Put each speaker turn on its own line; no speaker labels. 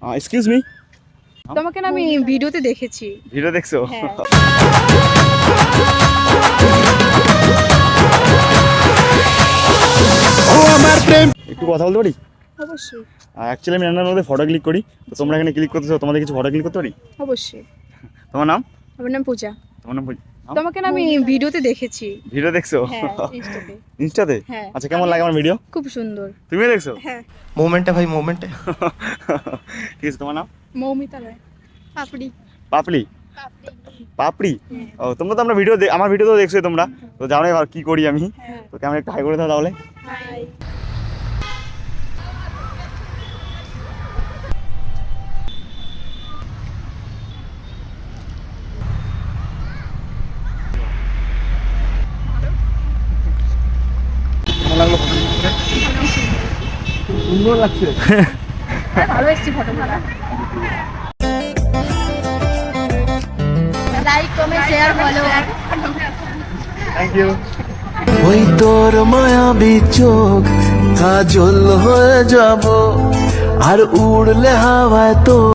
Excuse me.
তোমাকে না আমি ভিডিওতে দেখেছি।
ভিডিও দেখছো?
হ্যাঁ।
ও আমার প্রেম। একটু কথা বলতে পারি?
অবশ্যই।
অ্যাকচুয়ালি আমি রান্নার মধ্যে ফটো ক্লিক করি, তো তোমরা এখানে ক্লিক করতেছো, তোমাদের কিছু ফটো ক্লিক করতে পারি?
অবশ্যই।
তোমার নাম?
আমার নাম পূজা।
তোমার নাম?
তোমাকে না আমি ভিডিওতে দেখেছি।
ভিডিও দেখছো?
হ্যাঁ, ইনস্টাতে।
ইনস্টাতে?
হ্যাঁ।
আচ্ছা, কেমন লাগে আমার ভিডিও?
খুব সুন্দর।
তুমি দেখছো?
হ্যাঁ।
मोमेंट है भाई मोमेंट है।
ঠিক আছে, তোমার নাম?
মৌমিতা রায়। পাপড়ি।
পাপড়ি?
পাপড়ি।
পাপড়ি?
হ্যাঁ।
ও, তোমরা তো আমরা ভিডিও আমার ভিডিও তো দেখছোই তোমরা, তো জানো এবার কি করি আমি।
হ্যাঁ।
তো কেমন একটু হাই করে দাও তাহলে।
হাই।
কেমন লাগলো? সুন্দর লাগছে।
ভালো এসেছি ফটোগুলো। Like comment share follow.
Thank you.
ওই তোর মায়াবী চোখ কাজল হয়ে যাব আর উড়লে হাওয়ায় তো